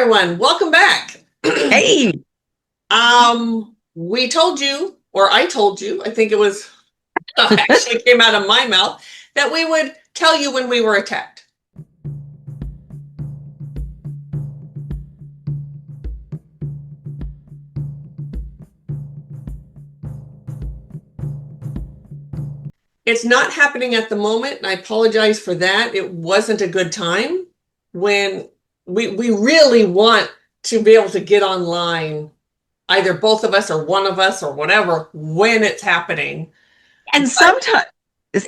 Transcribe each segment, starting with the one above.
everyone. Welcome back. Hey, We told you, or I told you, I think it was actually came out of my mouth, that we would tell you when we were attacked. It's not happening at the moment, and I apologize for that. It wasn't a good time when we really want to be able to get online, either both of us or one of us or whatever, when it's happening. and But sometimes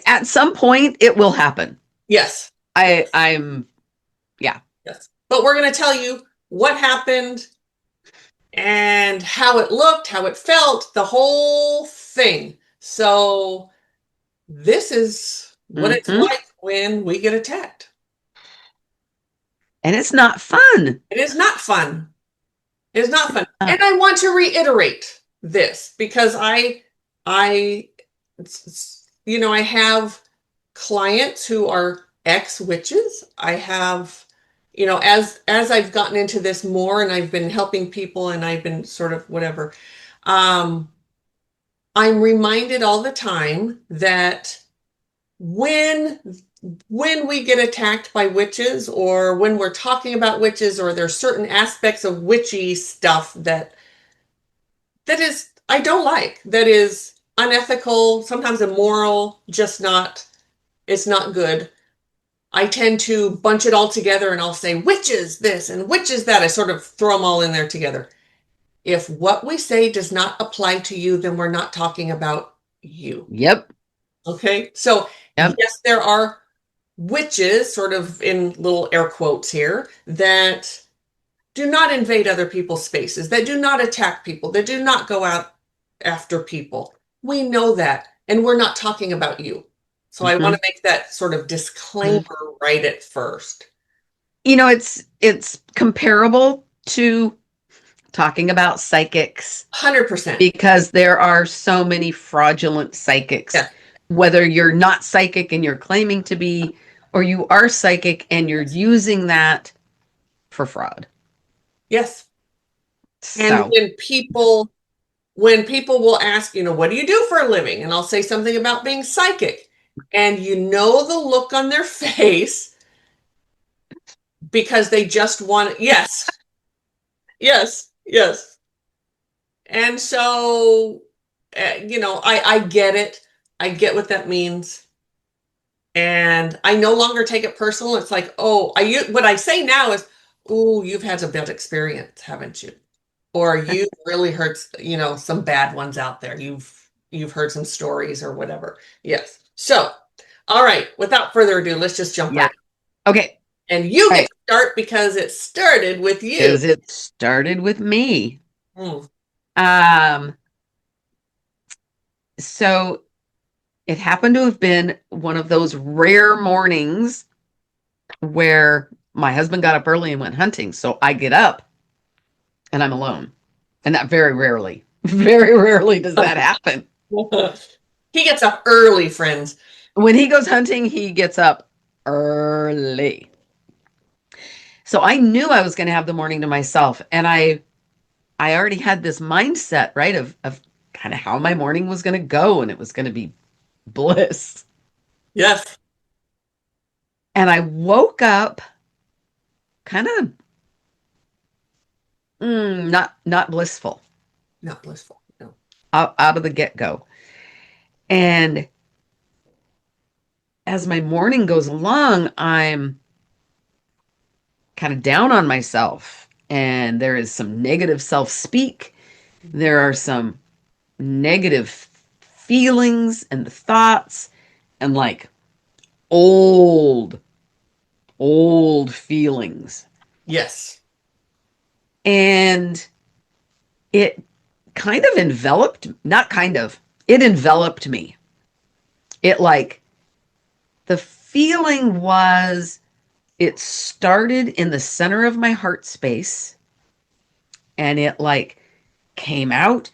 at some point it will happen. yes, I'm yeah. yes. But we're going to tell you what happened and how it looked, how it felt, the whole thing. So this is what it's hmm like when we get attacked. And it's not fun. It is not fun. It is not fun. Uh, And I want to reiterate this because I, I have clients who are ex-witches. I have, as I've gotten into this more and I've been helping people and I've been sort of whatever, um, I'm reminded all the time that when when we get attacked by witches or when we're talking about witches or there's certain aspects of witchy stuff that is I don't like, that is unethical, sometimes immoral, just not it's not good. I tend to bunch it all together and I'll say witches this and witches that. I sort of throw them all in there together. If what we say does not apply to you, then we're not talking about you. yep, Okay. So, yep. yes, there are witches, sort of in little air quotes here, that do not invade other people's spaces, that do not attack people, that do not go out after people. We know that. And we're not talking about you. So I want hmm to make that sort of disclaimer right at first. It's comparable to talking about psychics 100%. because there are so many fraudulent psychics. Yeah. Whether you're not psychic and you're claiming to be, or you are psychic and you're using that for fraud. Yes. And So, when people will ask, what do you do for a living? And I'll say something about being psychic. And you know the look on their face because they just want, yes, yes, yes. And so, I get it. I get what that means. And I no longer take it personal. It's like, oh, what I say now is, oh, you've had a bad experience, haven't you? Or you've really heard, some bad ones out there. You've heard some stories or whatever. Yes. So, all right, without further ado, let's just jump yeah. right Okay. in. And you All get right. to start because it started with you. Because it started with me. Hmm. Um, so it happened to have been one of those rare mornings where my husband got up early and went hunting. So I get up and I'm alone. And that very rarely does that happen. He gets up early, friends. When he goes hunting, he gets up early. So I knew I was going to have the morning to myself. And I already had this mindset, right, of kind of how my morning was going to go, and it was going to be bliss. Yes. And I woke up kind of not blissful Not blissful. No. out of the get-go. And as my morning goes along, I'm kind of down on myself, and there is some negative self-speak. There are some negative feelings and thoughts, and like old old feelings. Yes. And it kind of enveloped, not kind of, it enveloped me. It like, the feeling was, it started in the center of my heart space and it like came out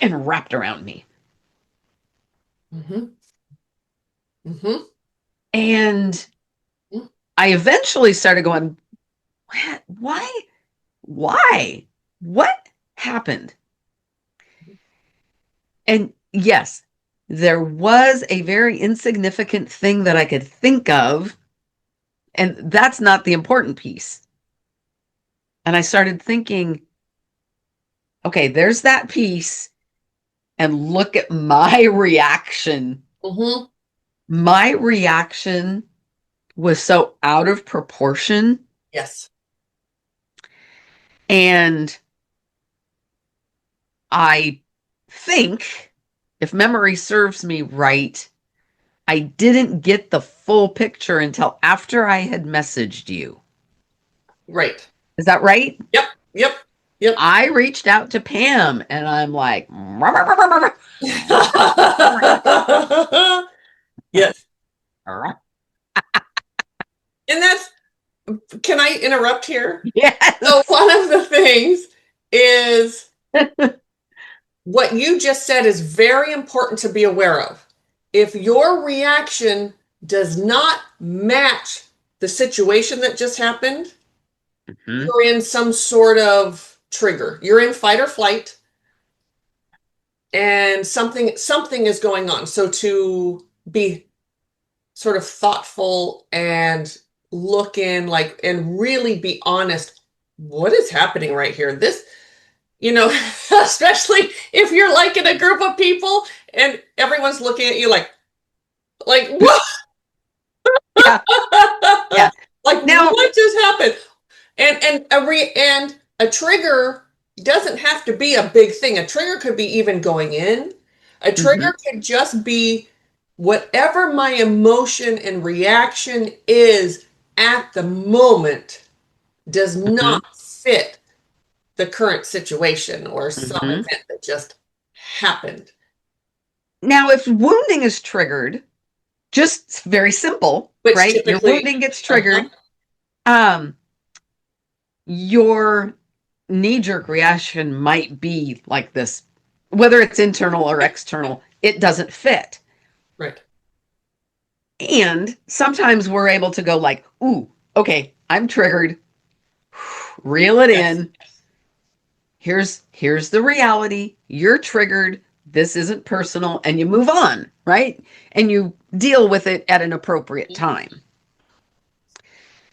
and wrapped around me. Mm-hmm. Mm-hmm. And I eventually started going, Why? Why? What happened? And yes, there was a very insignificant thing that I could think of, and that's not the important piece. And I started thinking, okay, there's that piece, and look at my reaction. Mm-hmm. My reaction was so out of proportion. Yes. And I think, if memory serves me right, I didn't get the full picture until after I had messaged you. Right. Is that right? Yep. Yep. Yep. I reached out to Pam and I'm like, Yes. And that's, can I interrupt here? So yes. one of the things is what you just said is very important to be aware of. If your reaction does not match the situation that just happened, Mhm, you're in some sort of trigger. You're in fight or flight, and something is going on. So to be sort of thoughtful and look in, like, and really be honest, what is happening right here? This, you know, especially if you're like in a group of people and everyone's looking at you like what? yeah. Yeah. Like Now, what just happened? And a trigger doesn't have to be a big thing. A trigger could be even going in. A mhm, trigger could just be whatever my emotion and reaction is at the moment does mhm, not fit the current situation or some mhm. event that just happened. Now, if wounding is triggered, just very simple, Which right? Your typically, wounding gets uh-huh, triggered. Um, your knee-jerk reaction might be like this, whether it's internal or external, it doesn't fit. right. And sometimes we're able to go like, ooh, okay, I'm triggered. Reel it Yes. in. Here's the reality. You're triggered. This isn't personal, and you move on, right? And you deal with it at an appropriate time.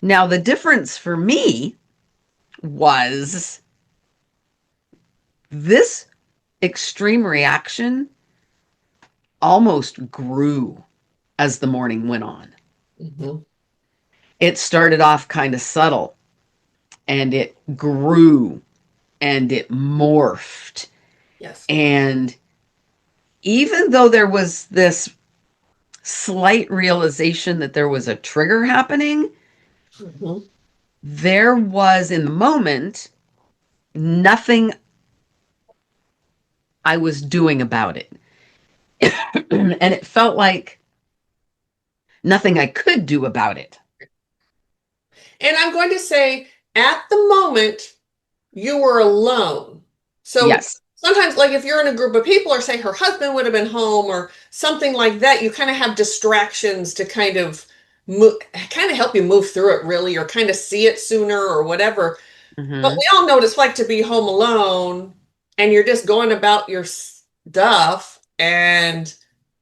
Now, the difference for me was this extreme reaction almost grew as the morning went on. Mm-hmm. It started off kind of subtle and it grew and it morphed. Yes. And even though there was this slight realization that there was a trigger happening, Mm-hmm. there was in the moment nothing I was doing about it. And it felt like nothing I could do about it. And I'm going to say, at the moment, you were alone. So Yes. sometimes, like if you're in a group of people, or say her husband would have been home or something like that, you kind of have distractions to kind of kind of help you move through it, really, or kind of see it sooner or whatever. But Mm-hmm. we all know what it's like to be home alone and you're just going about your stuff and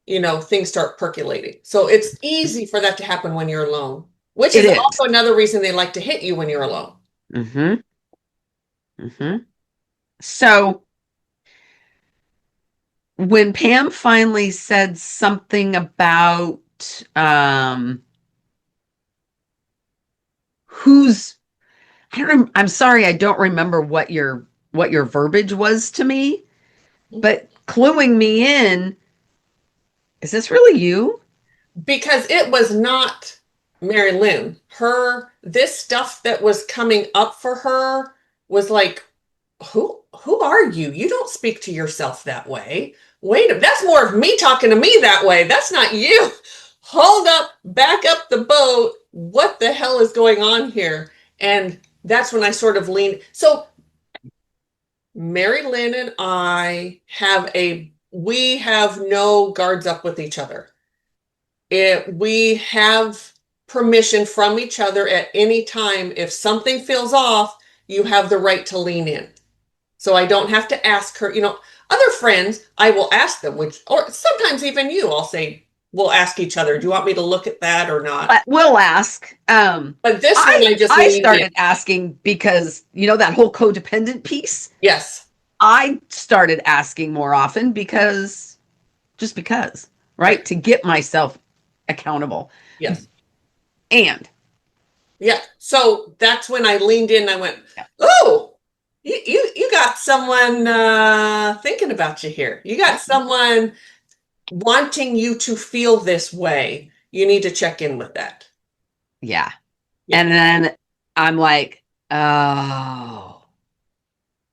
things start percolating. So it's easy for that to happen when you're alone, which It is is. also another reason they like to hit you when you're alone. Mm-hmm. Mm-hmm. So when Pam finally said something about um who's I'm sorry, I don't remember what your verbiage was to me, but cluing me in, is this really you? Because it was not Mari-Lyn. This stuff that was coming up for her was like, who are you? You don't speak to yourself that way. Wait, that's more of me talking to me that way. That's not you. Hold up, back up the boat. What the hell is going on here? And that's when I sort of leaned. So Mari-Lyn and we have no guards up with each other. We have permission from each other at any time. If something feels off, you have the right to lean in. So I don't have to ask her, other friends, I will ask them, or sometimes even you, I'll say, we'll ask each other, do you want me to look at that or not? We'll ask. But this one, I just I leaned in. started asking because, that whole codependent piece. Yes. I started asking more often just because, right? To get myself accountable. Yes. And yeah. So that's when I leaned in. I went, oh, you got someone thinking about you here. You got someone wanting you to feel this way. You need to check in with that. yeah. Yeah. And then I'm like, oh,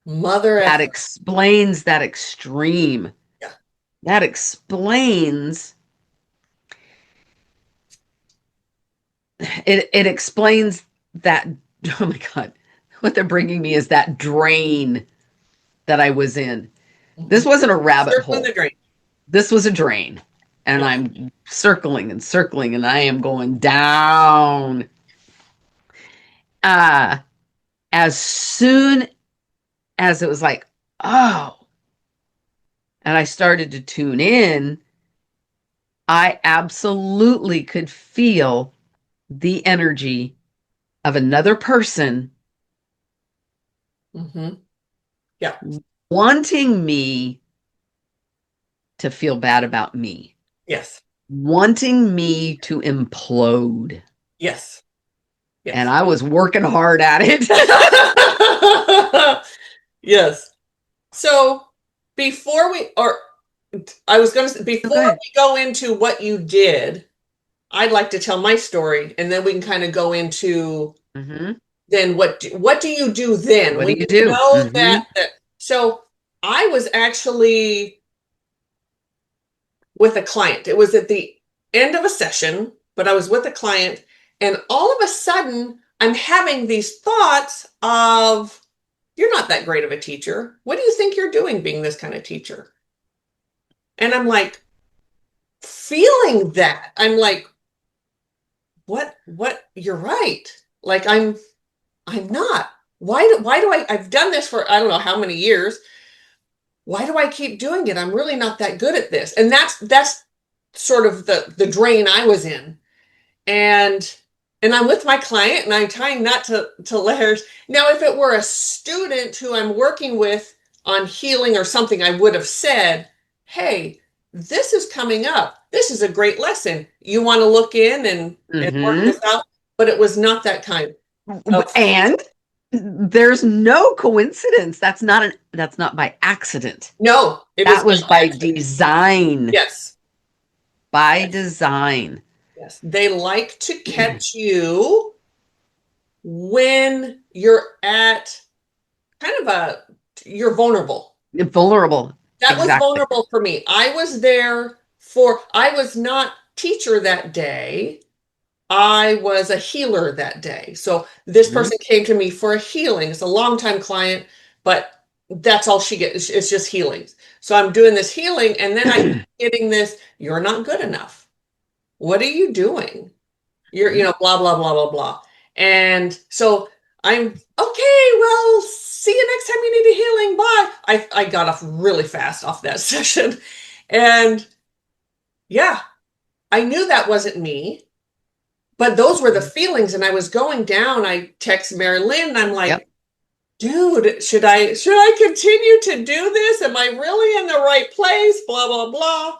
Mother that effer. explains that extreme. Yeah. That explains it explains that. Oh my God, what they're bringing me is that drain that I was in. This wasn't a rabbit Circling hole. the drain. This was a drain. And Yeah. I'm circling and circling, and I am going down. As soon as it was like, oh, and I started to tune in, I absolutely could feel the energy of another person Mm-hmm. Yeah. wanting me to feel bad about me, Yes. wanting me to implode. Yes. And Yes. I was working hard at it. yes. So before we, or I was going to say, before Okay. we go into what you did, I'd like to tell my story, and then we can kind of go into Mm-hmm. then what do you do then What do when you you do? know Mm-hmm. that so I was actually with a client. It was at the end of a session, but I was with a client, and all of a sudden I'm having these thoughts of, you're not that great of a teacher. What do you think you're doing being this kind of teacher? And I'm like, feeling that. I'm like, what, you're right. Like I'm not. Why do I've done this for I don't know how many years. Why do I keep doing it? I'm really not that good at this. And that's sort of the drain I was in. And I'm with my client and I'm trying not to let her. Now, if it were a student who I'm working with on healing or something, I would have said, hey, this is coming up. This is a great lesson. You want to look in and work Mm-hmm. this out? But it was not that kind of. And there's no coincidence. That's not by accident. No, it is That was not by accident. design. Yes. By Yes. design. Yes. They like to catch you when you're at kind of you're vulnerable. Vulnerable. That was Exactly. vulnerable for me. I was not teacher that day. I was a healer that day. So this Mm-hmm. person came to me for a healing. It's a longtime client, but that's all she gets. It's just healings. So I'm doing this healing, and then I keep getting this, you're not good enough. What are you doing? You're, blah, blah, blah, blah, blah. And so I'm okay. Well, see you next time you need a healing. Bye. I got off really fast off that session. And yeah, I knew that wasn't me, but those were the feelings. And I was going down. I text Mari-Lyn and I'm like, Yep. dude, should I continue to do this? Am I really in the right place? Blah, blah, blah.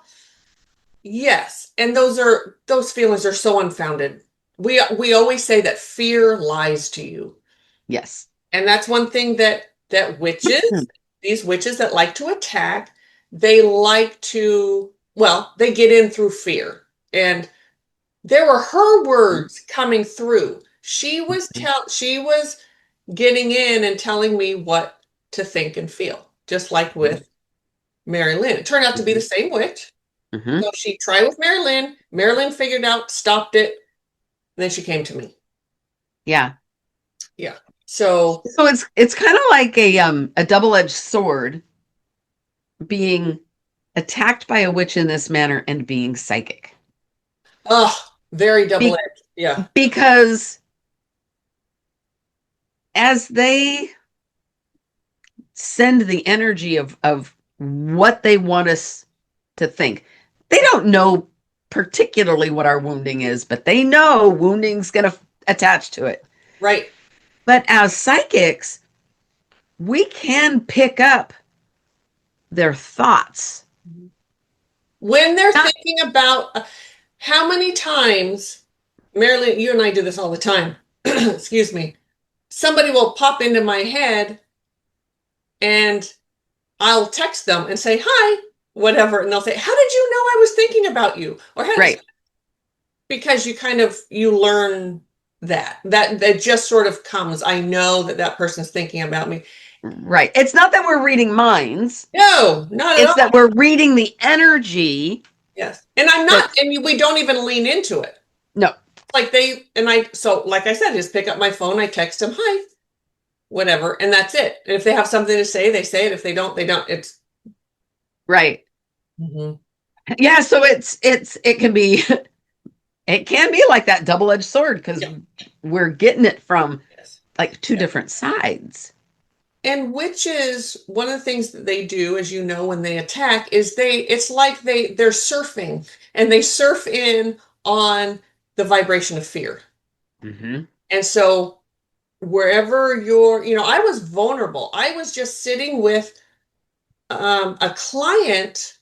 Yes. And those feelings are so unfounded. We always say that fear lies to you. Yes. And that's one thing that Hmm. these witches that like to attack, they like to, well, they get in through fear. And there were her words coming through. She was getting in and telling me what to think and feel, just like with Mari-Lyn. It turned out to be the same witch. Mm-hmm. So she tried with Mari-Lyn. Mari-Lyn figured out, stopped it, and then she came to me. Yeah. Yeah. So So it's kind of like a double-edged sword, being attacked by a witch in this manner and being psychic. very double Be- edged. Yeah. because as they send the energy of what they want us to think, they don't know particularly what our wounding is, but they know wounding's going to attach to it. Right. But as psychics, we can pick up their thoughts. When they're Not thinking about how many times, Mari-Lyn, you and I do this all the time. Excuse me. Somebody will pop into my head and I'll text them and say, hi, whatever. And they'll say, how did you know I was thinking about you? Or how did, right, because you kind of, you learn that just sort of comes. I know that that person's thinking about me. right. It's not that we're reading minds. No, not at It's that all. we're reading the energy. Yes. And I'm not, That's and we don't even lean into it. no, Like so like I said, just pick up my phone, I text them, hi, whatever, and that's it. And if they have something to say, they say it. If they don't, they don't. It's right. Mhm. Yeah, so it can be it can be like that double-edged sword because Yeah. we're getting it from Yes. like two Yeah. different sides. And which is one of the things that they do, as you know, when they attack, is it's like they're surfing and they surf in on the vibration of fear. Mm-hmm. And so wherever I was vulnerable. I was just sitting with a client,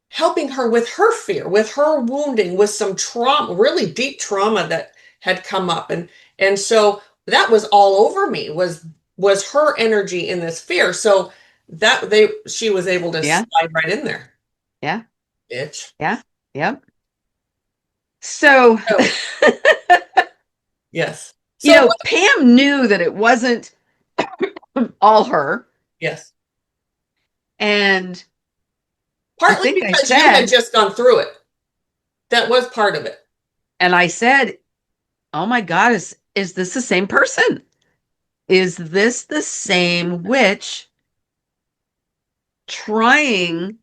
helping her with her fear, with her wounding, with some trauma, really deep trauma that had come up. And so that was all over me, was her energy in this fear. So she was able to Yeah, slide right in there. yeah, Bitch. yeah, yep. So, So yes. you So know, Pam knew that it wasn't all her. yes. And I Partly think I because you had said, just gone through it. That was part of it. and I said, oh my God, is this the same person? Is this the same witch trying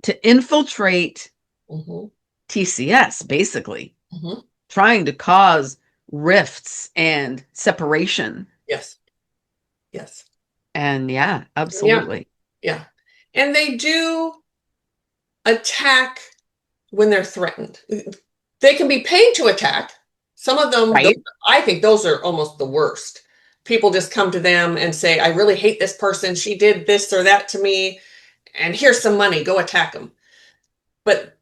to infiltrate Hmm. TCS, basically, Hmm. trying to cause rifts and separation? Yes. Yes. And yeah, Yeah. absolutely. Yeah. And they do attack when they're threatened. They can be paid to attack. Some of them, Right? I think those are almost the worst. People just come to them and say, I really hate this person. She did this or that to me, and here's some money. Go attack them. But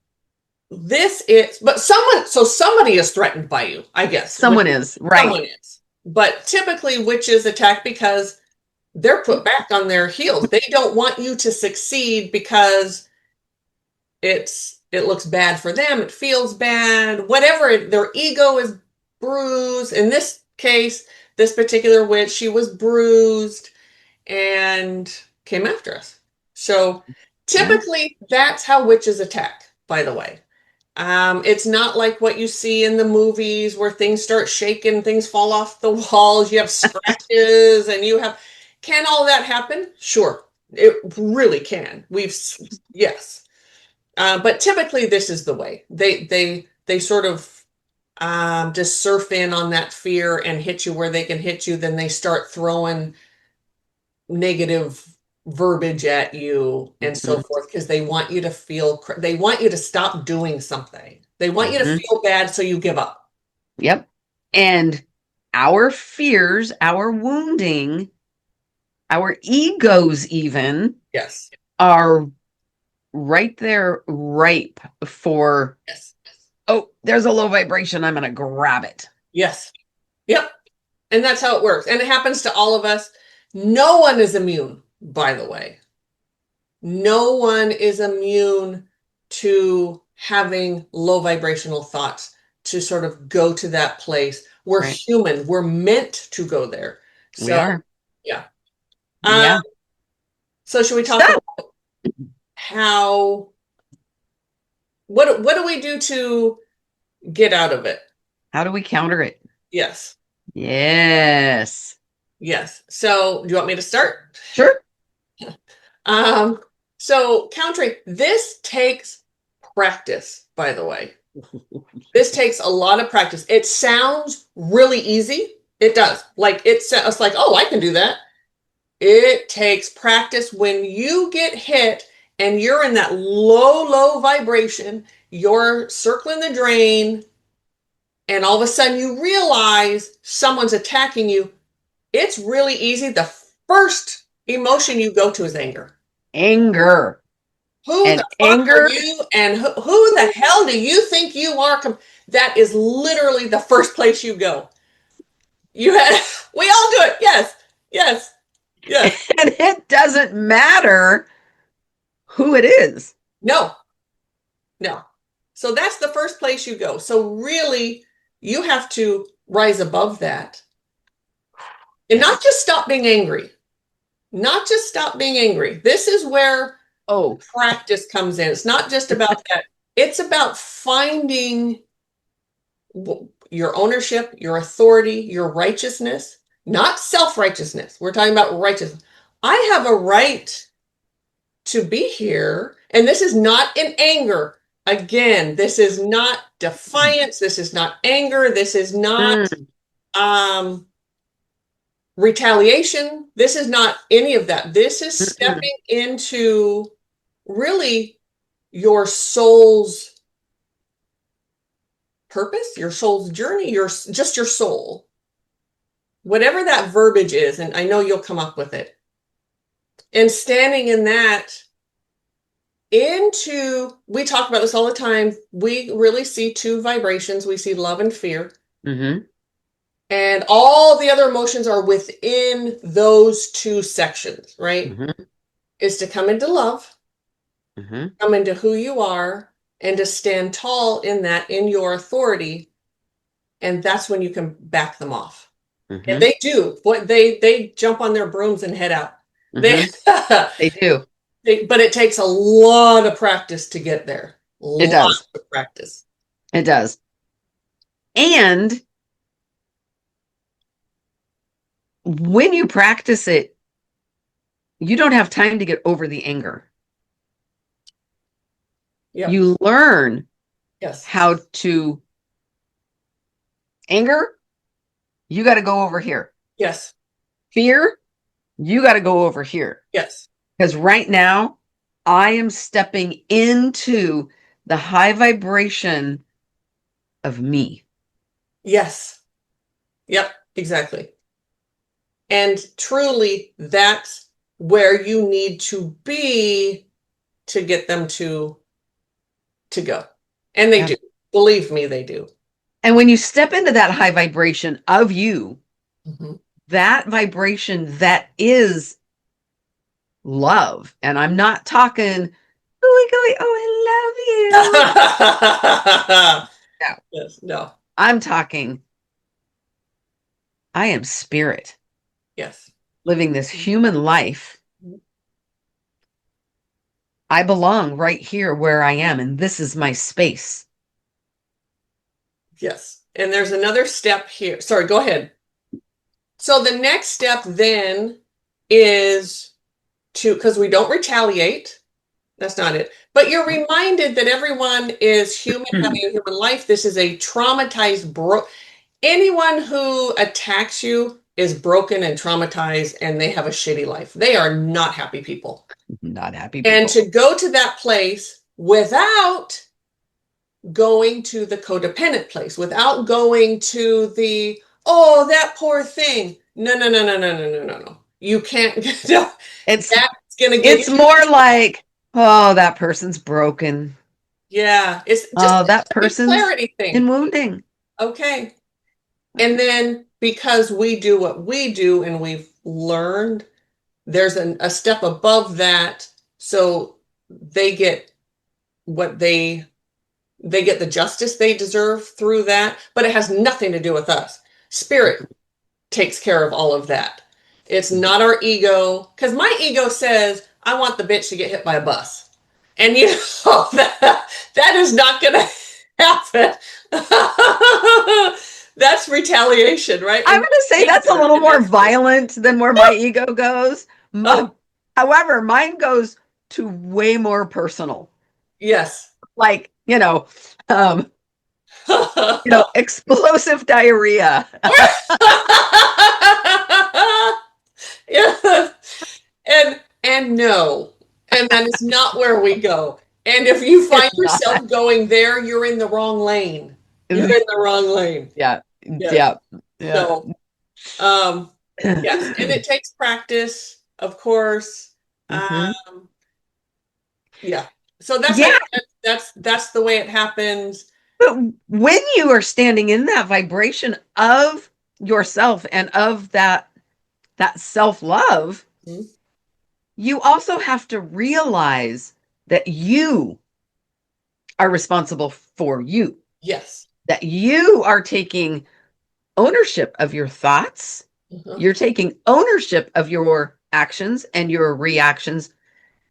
somebody is threatened by you, I guess. Someone is, right. Someone is. But typically, witches attack because they're put back on their heels. They don't want you to succeed because it looks bad for them, it feels bad, whatever, their ego is bruised. In this case, this particular witch, she was bruised and came after us. So Yeah. typically that's how witches attack, by the way. It's not like what you see in the movies where things start shaking, things fall off the walls, you have scratches, and can all that happen? Sure, it really can. Yes. But typically, this is the way they sort of just surf in on that fear and hit you where they can hit you. Then they start throwing negative verbiage at you and so Hmm. forth because they want you to they want you to stop doing something. They want you to Hmm. feel bad, so you give up. Yep. And our fears, our wounding, our egos, even Yes, are right there, ripe for, yes, oh, there's a low vibration. I'm going to grab it. yes, yep. And that's how it works. And it happens to all of us. No one is immune, by the way. No one is immune to having low vibrational thoughts, to sort of go to that place. We're Right. human. We're meant to go there. We So, are. yeah. Uh, Yeah. so should we So, talk about how, what do we do to get out of it? how do we counter it? Yes. Yes. Yes. So do you want me to start? Sure. Um, so countering, this takes practice, by the way. This takes a lot of practice. It sounds really easy. It does. Like it's like, oh, I can do that. It takes practice. When you get hit and you're in that low vibration, you're circling the drain, and all of a sudden you realize someone's attacking you. It's really easy. The first emotion you go to is anger. Anger. Who And the fuck anger, are you? And who the hell do you think you are? That is literally the first place you go. We all do it. Yes, yes, yes. and it doesn't matter who it is. No, no. So that's the first place you go. So really, you have to rise above that and not just stop being angry. Not just stop being angry. This is where practice comes in. It's not just about that. It's about finding your ownership, your authority, your righteousness, not self-righteousness. We're talking about righteousness. I have a right to be here, and this is not in anger. Again, this is not defiance. This is not anger. This is not retaliation. This is not any of that. This is stepping into really your soul's purpose, your soul's journey, just your soul. Whatever that verbiage is, and I know you'll come up with it. And standing in that we talk about this all the time. We really see two vibrations. We see love and fear. Mm-hmm. And all the other emotions are within those two sections, right? Mm-hmm. Is to come into love, come into who you are, and to stand tall in that, in your authority. And that's when you can back them off. And they do. They jump on their brooms and head out. They do. But it takes a lot of practice to get there. It does. Of practice. It does. And when you practice it, you don't have time to get over the anger. Yep. You learn how to anger, you got to go over here. Yes. Fear, you got to go over here. Yes. Because right now, I am stepping into the high vibration of me. Yes. Yep, exactly. And truly, that's where you need to be to get them to go. And they do. Believe me, they do. And when you step into that high vibration of you, that vibration that is love. And I'm not talking, I love you. No. Yes, no. I'm talking, I am spirit. Yes. Living this human life. I belong right here where I am, and this is my space. Yes. And there's another step here. Sorry, go ahead. So the next step then is because we don't retaliate. That's not it. But you're reminded that everyone is human, having a human life. This is a traumatized anyone who attacks you is broken and traumatized, and they have a shitty life. They are not happy people. Not happy people. And to go to that place without going to the codependent place, without going to the, oh, that poor thing. No. You can't. No, it's more like, oh, that person's broken. Yeah. It's just that person's clarity thing. In wounding. Okay. And then because we do what we do and we've learned, there's a step above that. So they get what they get the justice they deserve through that, but it has nothing to do with us. Spirit takes care of all of that. It's not our ego, because my ego says, I want the bitch to get hit by a bus. And you know, that is not going to happen. That's retaliation, right? I'm going to say that's a little more violent than where my ego goes. However, mine goes to way more personal. Yes. like, explosive diarrhea. Yeah. And no. And that is not where we go. And if you find It's not. yourself going there, you're in the wrong lane. You're in the wrong lane. Yeah. Yes. Yeah. Yeah. So, um, yes, and it takes practice, of course. Mhm. Yeah. So that's Yeah. that's the way it happens. But when you are standing in that vibration of yourself and of that self-love, Mhm. you also have to realize that you are responsible for you, Yes. that you are taking ownership of your thoughts, Uh-huh. you're taking ownership of your actions and your reactions,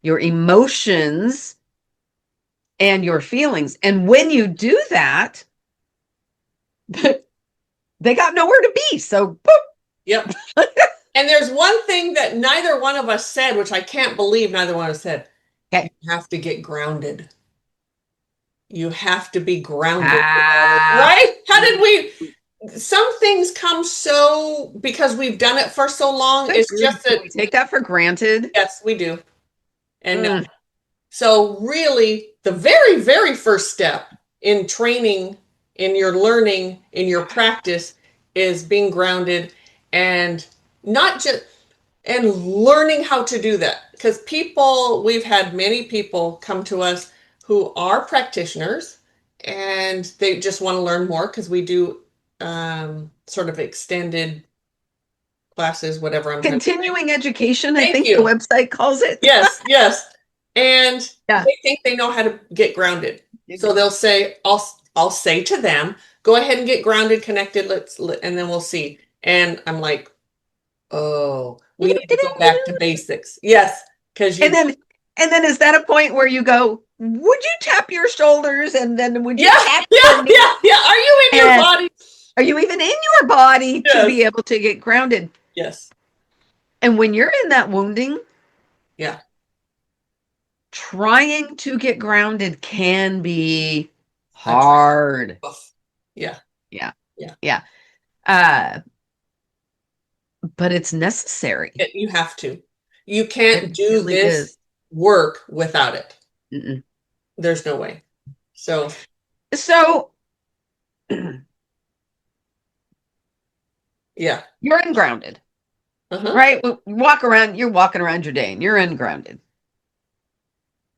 your emotions and your feelings. And when you do that, they got nowhere to be. So, Yep. And there's one thing that neither one of us said, which I can't believe neither one of us said. You okay. have to get grounded. You have to be grounded, Ah, right? How did we? Some things come so because we've done it for so long. good It's grief. just Do that, we take that for granted? yes, we do. And Mm, so, really, the very, very first step in training, in your learning, in your practice is being grounded and not just and learning how to do that. Because we've had many people come to us who are practitioners and they just want to learn more because we do sort of extended classes, whatever I'm trying to say. continuing education, I Thank think the you. website calls it. Yes, yes. And Yeah. they think they know how to get grounded. So they'll say, I'll say to them, go ahead and get grounded, connected, and then we'll see. And I'm like, oh, we need to go back to basics. Yes, because And you, then is that a point where you go, would you tap your shoulders and then would you yeah, tap yeah, your knee? yeah, yeah. Are you in your And body? are you even in your body to Yes, be able to get grounded? yes, And when you're in that wounding, yeah. trying to get grounded can be I try. hard. Oof. Yeah, Yeah. yeah. Yeah. Uh, but it's necessary. You have to. You can't It do really this is. work without it. Mm-mm. There's no way. So, So yeah. you're ungrounded, Uh-huh. right? You're walking around your day and you're ungrounded.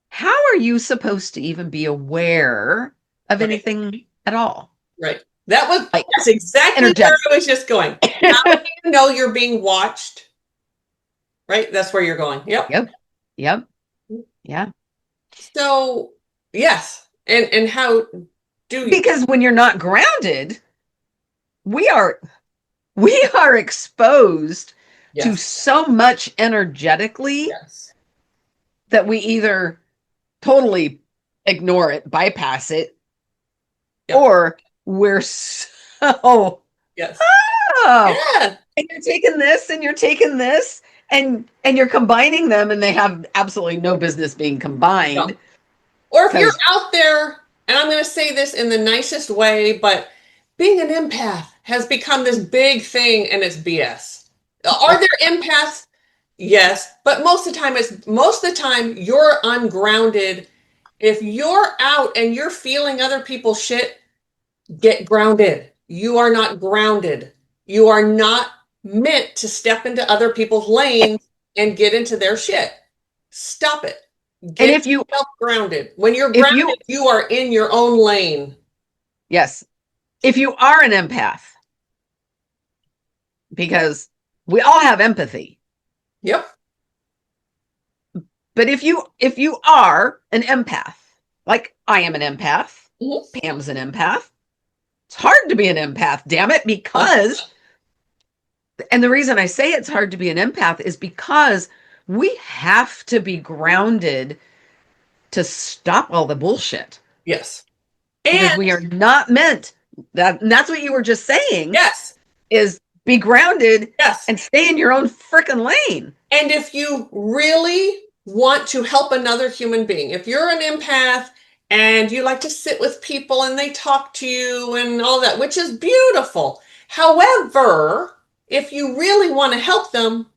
How are you supposed to even be aware of Right. anything at all? Right. Like That's exactly where energetic. I was just going. How do you know you're being watched? Right? That's where you're going. Yep. Yep. Yep. Yeah. So, yes. And how do you? Because when you're not grounded, we are we are exposed to Yes. so much energetically Yes. that we either totally ignore it, bypass it, Yep. or we're so Yes. oh, Yeah. and you're taking this and you're taking this and you're combining them and they have absolutely no business being No. combined Or if you're because out there, and I'm going to say this in the nicest way, but being an empath has become this big thing and it's BS. Are there empaths? Yes, but most of the time you're ungrounded. If you're out and you're feeling other people's shit, get grounded. You are not grounded. You are not meant to step into other people's lanes and get into their shit. Stop it. and Get yourself grounded. When you're if you grounded, you are in your own lane. yes, if you are an empath, because we all have empathy, Yep. but if you are an empath, like I am an empath, Mhm. Pam's an empath, it's hard to be an empath, damn it, because and the reason I say it's hard to be an empath is because we have to be grounded to stop all the bullshit Yes. because And we are not meant that and that's what you were just saying yes, is be grounded yes. and stay in your own freaking lane. And if you really want to help another human being, if you're an empath and you like to sit with people and they talk to you and all that, which is beautiful. However, if you really want to help them,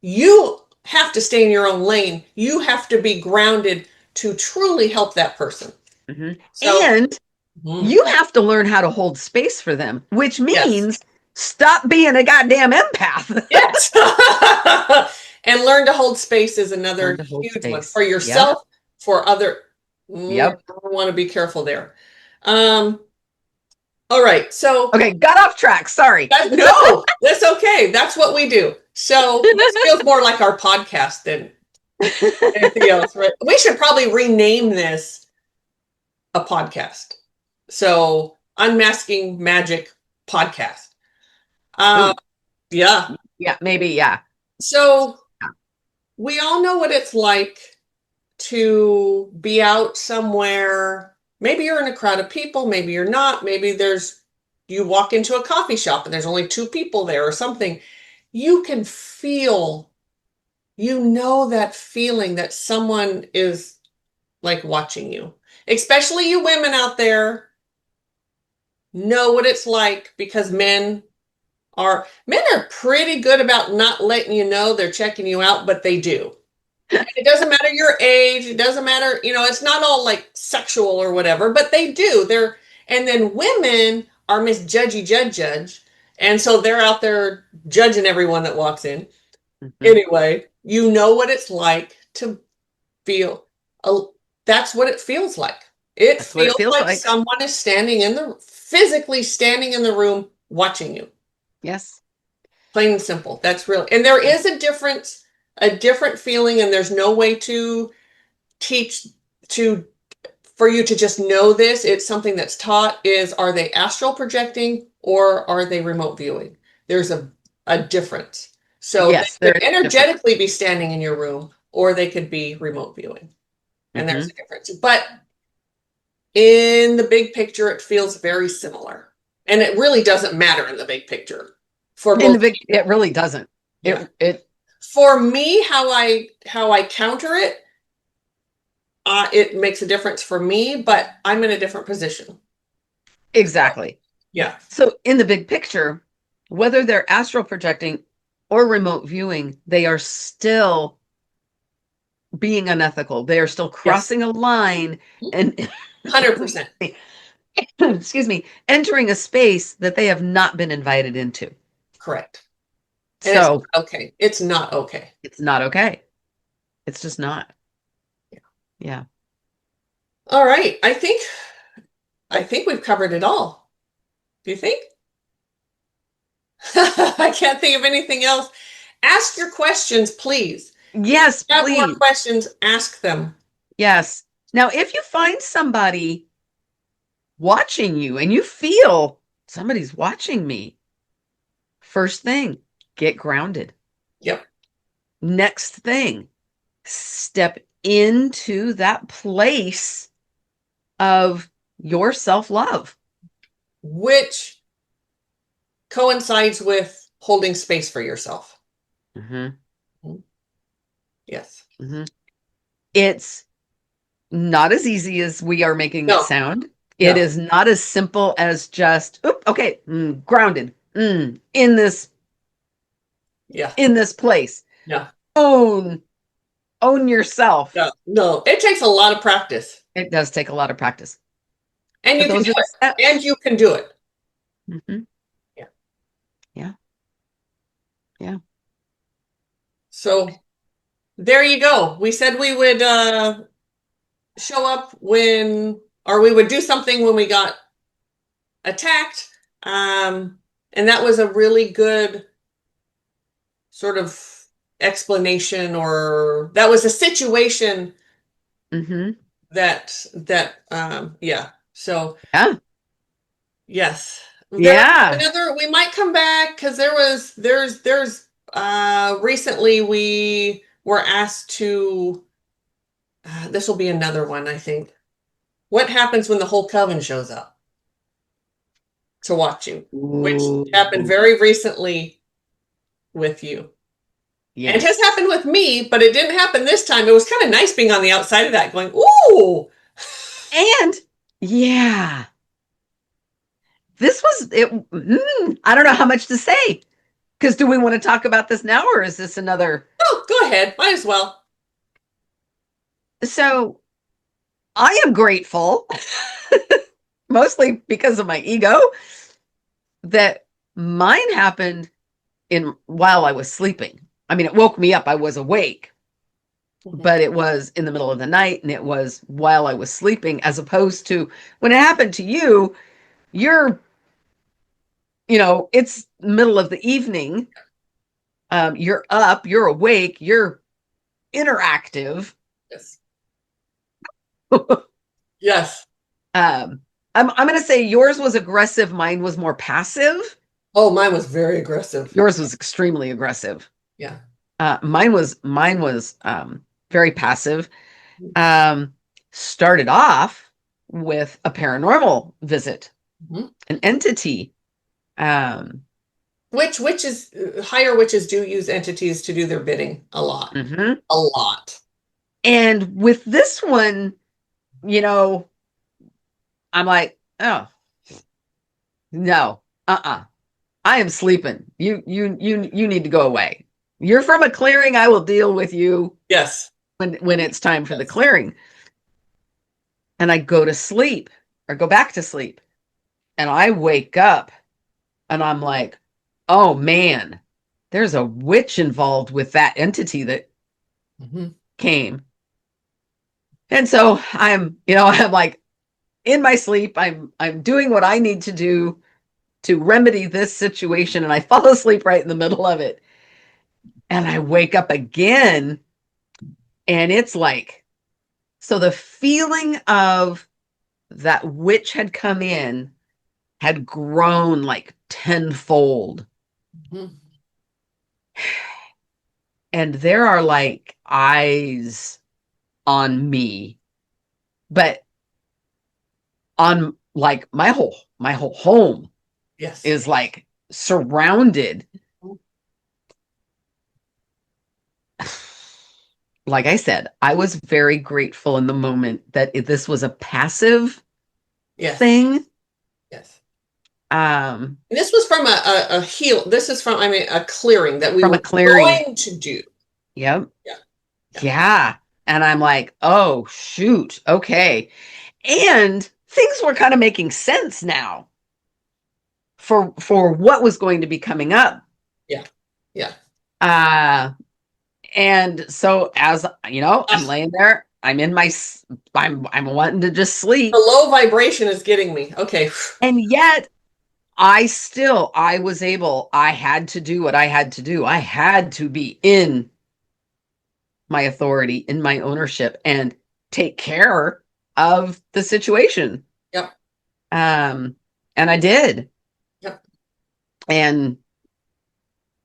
you have to stay in your own lane. You have to be grounded to truly help that person. Mhm. So, And you have to learn how to hold space for them, which yes, means stop being a goddamn empath. yes. And learn to hold space is Learn another to hold huge one space. for Yep. yourself, for other. Yep. I want to be careful there. Um, all right. So Okay, got off track. Sorry. no, that's okay. That's what we do. So this feels more like our podcast than anything else, right? We should probably rename this a podcast. So Unmasking Magic Podcast. Uh, Ooh, yeah. yeah, maybe, yeah. So we all know what it's like to be out somewhere. Maybe you're in a crowd of people, maybe you're not. Maybe you walk into a coffee shop and there's only two people there or something. You can feel, that feeling that someone is like watching you. Especially you women out there know what it's like because men are pretty good about not letting you know they're checking you out, but they do. It doesn't matter your age. It doesn't matter, it's not all like sexual or whatever, but they do. And then women are Miss Judgy Judge. And so they're out there judging everyone that walks in. Mhm. Anyway, you know what it's like to feel. A, that's what it feels like. It That's what it feels feels like like. someone is physically standing in the room watching you. Yes. Plain and simple. That's real. And there is a different feeling, and there's no way to teach to for you to just know this. It's something that's taught is, are they astral projecting or are they remote viewing? There's a difference. So they Yes, there could is a difference. energetically be standing in your room or they could be remote viewing. And there's Hmm. a difference. But in the big picture, it feels very similar. And it really doesn't matter in the big picture for In the most big, it people. really doesn't. Yeah. It For me, how I counter it, it makes a difference for me, but I'm in a different position. exactly. Yeah. So in the big picture, whether they're astral projecting or remote viewing, they are still being unethical. They are still Yes. crossing a line and 100%. excuse me, entering a space that they have not been invited into. Correct. And it's So not okay. It's not okay. it's not okay. It's just not. Yeah. Yeah. All right. I think we've covered it all. Do you think? I can't think of anything else. Ask your questions, please. If Yes, you have more please. questions, ask them. Yes. Now, if you find somebody watching you and you feel somebody's watching me, first thing, get grounded. Yep. Next thing, step into that place of your self love. Which coincides with holding space for yourself. Mm-hmm. Yes. Mm-hmm. It's not as easy as we are making it No, sound. It no. is not as simple as just, oop, okay, grounded in this Yeah. place. No. Own own yourself. No. No. It takes a lot of practice. It does take a lot of practice, And but you can those do are the it. And steps. you can do it. Hmm. Yeah. Yeah, yeah. So there you go. We said we would show up or we would do something when we got attacked. And that was a really good sort of explanation, or that was a situation Hmm. yeah. So Yeah, yes, yeah. we might come back because there's recently we were asked to, this will be another one, I think. What happens when the whole coven shows up to watch you, which happened Ooh, very recently with you. And it has yes. happened with me, but it didn't happen this time. It was kind of nice being on the outside of that going, ooh. And yeah, this was it. I don't know how much to say. Because do we want to talk about this now, or is this another? Oh, go ahead. Might as well. So I am grateful, mostly because of my ego, that mine happened in while I was sleeping. I mean, it woke me up. I was awake, but it was in the middle of the night and it was while I was sleeping, as opposed to when it happened to you, you're, it's middle of the evening. You're up, you're awake, you're interactive. Yes. um, Yes. I'm going to say yours was aggressive. Mine was more passive. Oh, mine was very aggressive. Yours was extremely aggressive. Yeah. Mine was very passive. Started off with a paranormal visit, an entity. Which witches, higher witches do use entities to do their bidding a lot. Mhm. A lot. And with this one, I'm like, oh no, I am sleeping. You need to go away. You're from a clearing. I will deal with you Yes. when it's time for the clearing. And I go to sleep or go back to sleep. And I wake up and I'm like, oh man, there's a witch involved with that entity that came. And so I'm like in my sleep, I'm doing what I need to do to remedy this situation. And I fall asleep right in the middle of it. And I wake up again. And it's like, so the feeling of that witch had come in had grown like tenfold. And there are like eyes on me, but on like my whole home Yes. is like surrounded. Like I said, I was very grateful in the moment that this was a passive Yes. thing. Yes. And this was from a heal. This is from, I mean, a clearing that we from a were clearing. going to do. Yep. Yeah. Yeah. And I'm like, oh shoot. Okay. And things were kind of making sense now for what was going to be coming up. Yeah. Yeah. And so as I'm laying there, I'm wanting to just sleep. The low vibration is getting me. Okay. And yet I had to do what I had to do. I had to be in my authority, in my ownership, and take care of the situation. Yep. And I did. Yep. And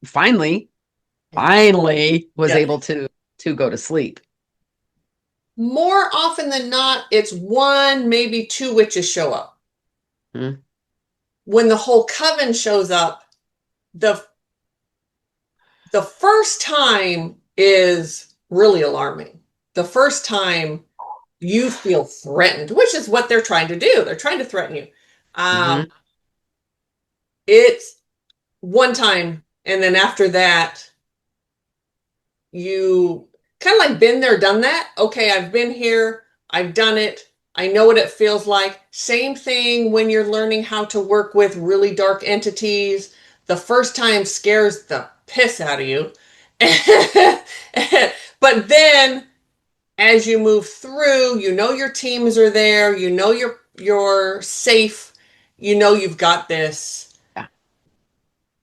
finally was able to go to sleep. More often than not, it's one, maybe two witches show up. When the whole coven shows up, the first time is really alarming. The first time you feel threatened, which is what they're trying to do. They're trying to threaten you. It's one time, and then after that, you kind of like been there, done that. Okay, I've been here, I've done it. I know what it feels like. Same thing when you're learning how to work with really dark entities. The first time scares the piss out of you. But then as you move through, you know your teams are there, you know you're safe, you know you've got this.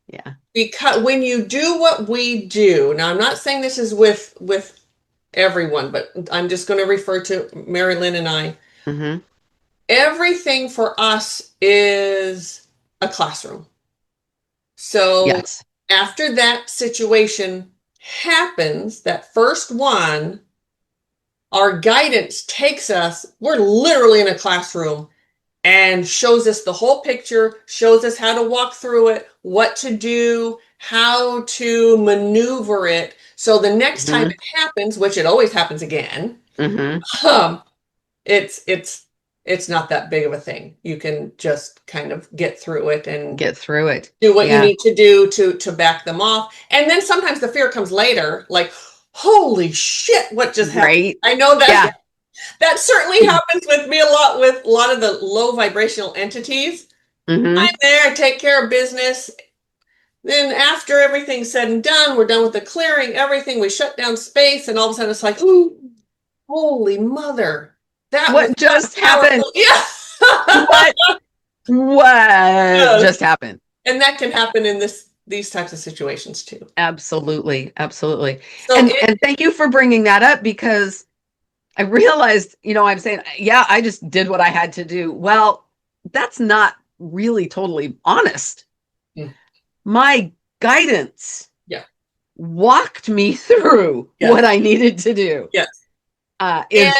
Yeah. Because when you do what we do, now I'm not saying this is with everyone, but I'm just going to refer to Mari-Lyn and I. Everything for us is a classroom. So yes. After that situation happens, that first one, our guidance takes us, we're literally in a classroom, and shows us the whole picture, shows us how to walk through it, what to do, how to maneuver it. So the next time it happens, which it always happens again, it's it's not that big of a thing. You can just kind of get through it and Get through it. do what you Yeah. need to do to back them off. And then sometimes the fear comes later, like, holy shit, what just happened? Right. I know that Yeah. that certainly happens with me a lot with a lot of the low vibrational entities. Mm-hmm. I'm there, I take care of business. Then after everything's said and done, we're done with the clearing, everything, we shut down space, and all of a sudden it's like, ooh, holy mother. That was What just happened? powerful. Yeah. What Yes. just happened? And that can happen in these types of situations too. Absolutely. Absolutely. So And thank you for bringing that up, because I realized, I'm saying, yeah, I just did what I had to do. Well, that's not really totally honest. Mm. My guidance Yeah. walked me through Yes. what I needed to do. Yes. Is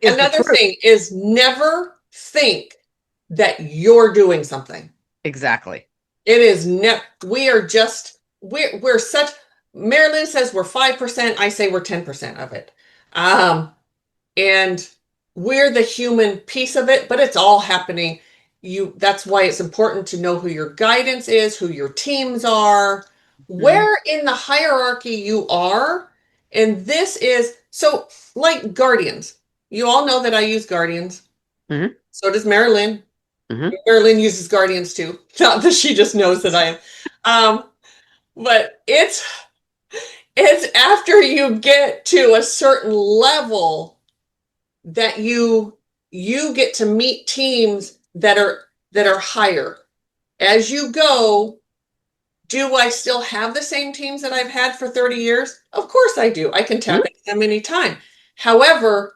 Another thing is never think that you're doing something. Exactly. It is we are just we're such Mari-Lyn says we're 5%, I say we're 10% of it. And we're the human piece of it, but it's all happening. That's why it's important to know who your guidance is, who your teams are, where in the hierarchy you are. And this is so like guardians. You all know that I use guardians. Mm-hmm. So does Mari-Lyn. Mm-hmm. Mari-Lyn uses guardians too. Not that she just knows that I am. But it's after you get to a certain level that you get to meet teams that are higher. As you go, do I still have the same teams that I've had for 30 years? Of course I do. I can tap into them anytime. However,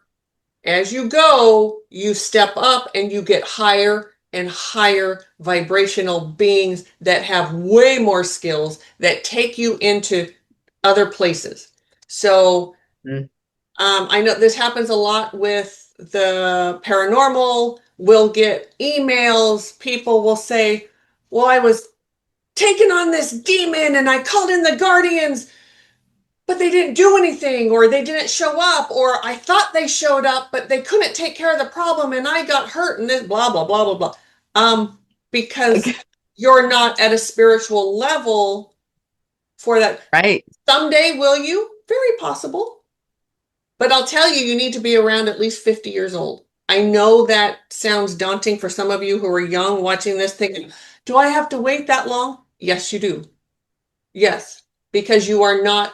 as you go, you step up and you get higher and higher vibrational beings that have way more skills that take you into other places. So I know this happens a lot with the paranormal. We'll get emails. People will say, well, I was taking on this demon and I called in the guardians, but they didn't do anything, or they didn't show up, or I thought they showed up, but they couldn't take care of the problem and I got hurt and this blah, blah, blah, blah, blah. Because you're not at a spiritual level for that. Right. Someday, will you? Very possible. But I'll tell you, you need to be around at least 50 years old. I know that sounds daunting for some of you who are young watching this thinking, do I have to wait that long? Yes, you do. Yes, because you are not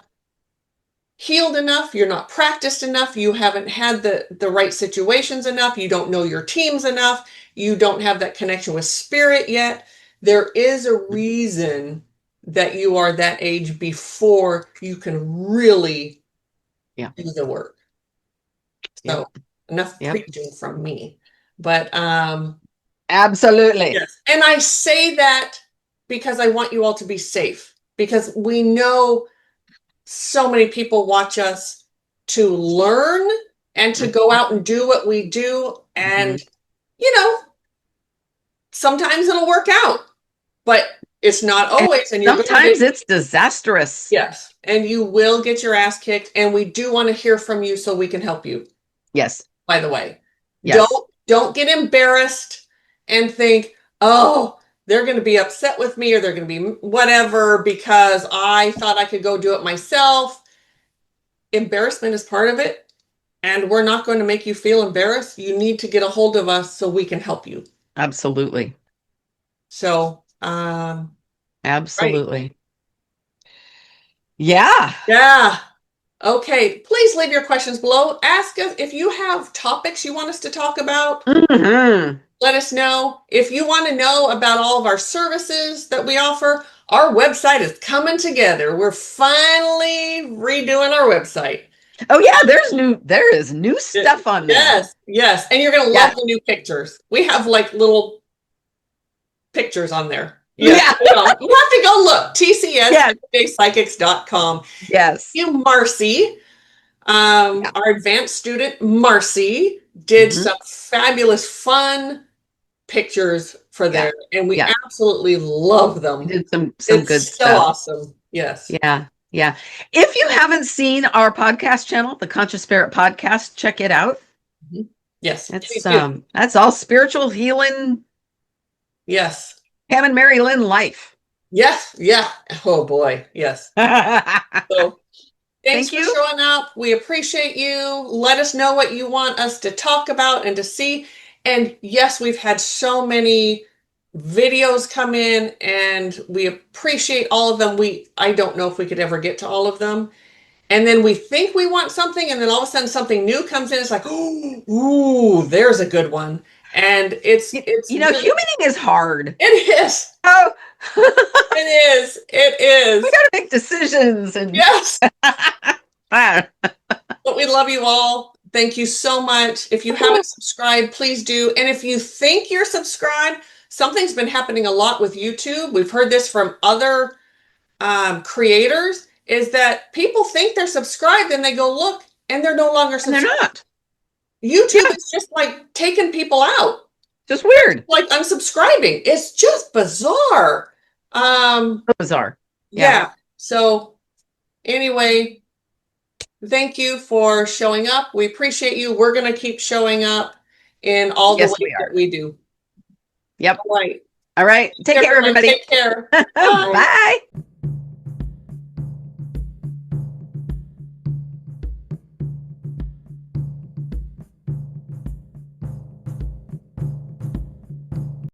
healed enough, you're not practiced enough, you haven't had the right situations enough, you don't know your teams enough, you don't have that connection with spirit yet. There is a reason that you are that age before you can really do the work. So enough preaching from me. But absolutely. yes. And I say that because I want you all to be safe, because we know so many people watch us to learn and to go out and do what we do. And, sometimes it'll work out, but it's not always. And sometimes it's disastrous. Yes. And you will get your ass kicked. And we do want to hear from you so we can help you. Yes. By the way, yes. Don't get embarrassed and think, oh, they're going to be upset with me or they're going to be whatever because I thought I could go do it myself. Embarrassment is part of it. And we're not going to make you feel embarrassed. You need to get a hold of us so we can help you. Absolutely. So, absolutely. Right. Yeah. Yeah. Okay. Please leave your questions below. Ask us if you have topics you want us to talk about. Mm-hmm. Let us know. If you want to know about all of our services that we offer, our website is coming together. We're finally redoing our website. Oh yeah, there is new stuff on there. Yes, yes. And you're going to love the new pictures. We have like little pictures on there. Yes. Yeah. You have to go look. TCS.psychics.com. Yes. You, Marcy, our advanced student, Marcy, did some fabulous, fun pictures for there. And we absolutely love them. Did some good stuff. So awesome. Yes. Yeah. Yeah. If you haven't seen our podcast channel, the Conscious Spirit Podcast, check it out. Yes, please do. That's all spiritual healing, Yes. Pam Mari-Lyn life. Yes. Yeah. Oh boy. Yes. So thanks Thank for you. showing up. We appreciate you. Let us know what you want us to talk about and to see. And yes, we've had so many videos come in and we appreciate all of them. I don't know if we could ever get to all of them. And then we think we want something, and then all of a sudden something new comes in. It's like, oh, ooh, there's a good one. And it's really, Humaning is hard. it is. Oh, It is. It we is. got to make decisions and Yes. ah, But we love you all. Thank you so much. If you haven't subscribed, please do. And if you think you're subscribed, something's been happening a lot with YouTube. We've heard this from other creators, is that people think they're subscribed and they go look and they're no longer and they're subscribed. not. YouTube Yeah, is just like taking people out, just weird. like unsubscribing. It's just bizarre. Um, Bizarre. Yeah. yeah. So anyway, thank you for showing up. We appreciate you. We're going to keep showing up in all the Yes, we ways that are. we do. Yep. All right. All right. Take care, Everyone, everybody. take care. Bye. Bye.